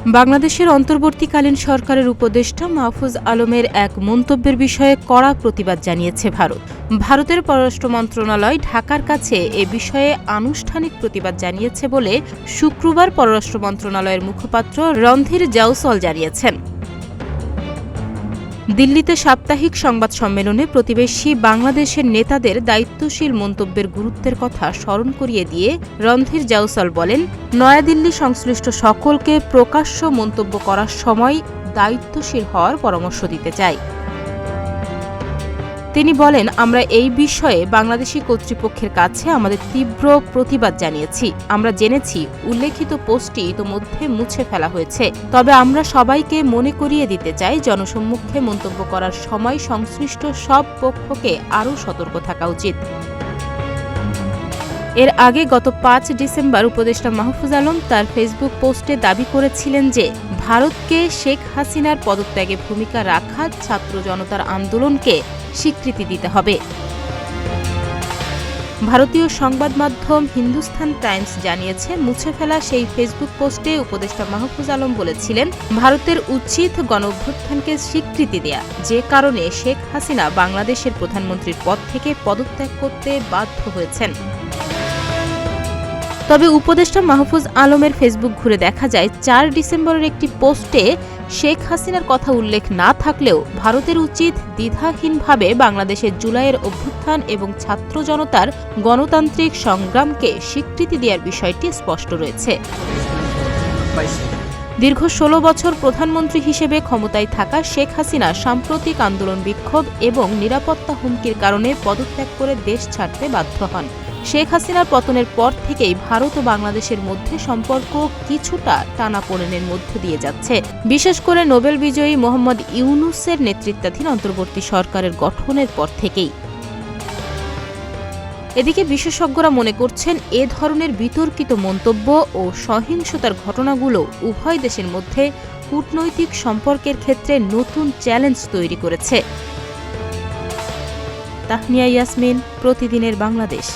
বাংলাদেশের অন্তর্বর্তীকালীন সরকারের উপদেষ্টা মাহফুজ আলমের এক মন্তব্যের বিষয়ে কড়া প্রতিবাদ জানিয়েছে ভারত। ভারতের পররাষ্ট্র মন্ত্রণালয় ঢাকার কাছে এ বিষয়ে আনুষ্ঠানিক প্রতিবাদ জানিয়েছে বলে শুক্রবার পররাষ্ট্র মন্ত্রণালয়ের মুখপাত্র রণধীর জয়সওয়াল জানিয়েছেন। দিল্লিতে সাপ্তাহিক সংবাদ সম্মেলনে প্রতিবেশী বাংলাদেশের নেতাদের দায়িত্বশীল মন্তব্যের গুরুত্বের কথা স্মরণ করিয়ে দিয়ে রণধীর জয়সওয়াল বলেন, নয়াদিল্লি সংশ্লিষ্ট সকলকে প্রকাশ্য মন্তব্য করার সময় দায়িত্বশীল হওয়ার পরামর্শ দিতে চাই। তিনি বলেন, আমরা এই বিষয়ে বাংলাদেশি কর্তৃপক্ষের কাছে আমাদের তীব্র প্রতিবাদ জানিয়েছি। আমরা জেনেছি উল্লেখিত পোস্টটি ইতোমধ্যে মুছে ফেলা হয়েছে। তবে আমরা সবাইকে মনে করিয়ে দিতে চাই, জনসম্মুখে মন্তব্য করার সময় সংশ্লিষ্ট সব পক্ষকে আরও সতর্ক থাকা উচিত। এর আগে গত ৫ ডিসেম্বর উপদেষ্টা মাহফুজ আলম তার ফেসবুক পোস্টে দাবি করেছিলেন যে ভারতকে শেখ হাসিনার পদত্যাগে ভূমিকা রাখা ছাত্র জনতার আন্দোলনকে স্বীকৃতি দিতে হবে। ভারতীয় সংবাদ মাধ্যম হিন্দুস্তান টাইমস জানিয়েছে, মুছে ফেলা সেই ফেসবুক পোস্টে উপদেষ্টা মাহফুজ আলম বলেছিলেন, ভারতের উচিত গণঅভ্যুত্থানকে স্বীকৃতি দেয়া, যে কারণে শেখ হাসিনা বাংলাদেশের প্রধানমন্ত্রীর পদ থেকে পদত্যাগ করতে বাধ্য হয়েছেন। তবে উপদেষ্টা মাহফুজ আলমের ফেসবুক ঘুরে দেখা যায় ৪ ডিসেম্বরের একটি পোস্টে শেখ হাসিনার কথা উল্লেখ না থাকলেও ভারতের উচিত দ্বিধাহীনভাবে বাংলাদেশের জুলাইয়ের অভ্যুত্থান এবং ছাত্র জনতার গণতান্ত্রিক সংগ্রামকে স্বীকৃতি দেওয়ার বিষয়টি স্পষ্ট রয়েছে। দীর্ঘ ১৬ বছর প্রধানমন্ত্রী হিসেবে ক্ষমতায় থাকা শেখ হাসিনা সাম্প্রতিক আন্দোলন বিক্ষোভ এবং নিরাপত্তা হুমকির কারণে পদত্যাগ করে দেশ ছাড়তে বাধ্য হন। শেখ হাসিনার পতনের পর থেকেই ভারত ও বাংলাদেশের মধ্যে সম্পর্ক কিছুটা টানাপোড়েনের মধ্য দিয়ে যাচ্ছে, বিশেষ করে নোবেল বিজয়ী মোহাম্মদ ইউনূসের নেতৃত্বাধীন অন্তর্বর্তী সরকারের গঠনের পর থেকেই। এদিকে বিশেষজ্ঞরা মনে করছেন, এ ধরনের বিতর্কিত মন্তব্য ও সহিংসতার ঘটনাগুলো উভয় দেশের মধ্যে কূটনৈতিক সম্পর্কের ক্ষেত্রে নতুন চ্যালেঞ্জ তৈরি করেছে। তাহনিয়া ইয়াসমিন, প্রতিদিনের বাংলাদেশ।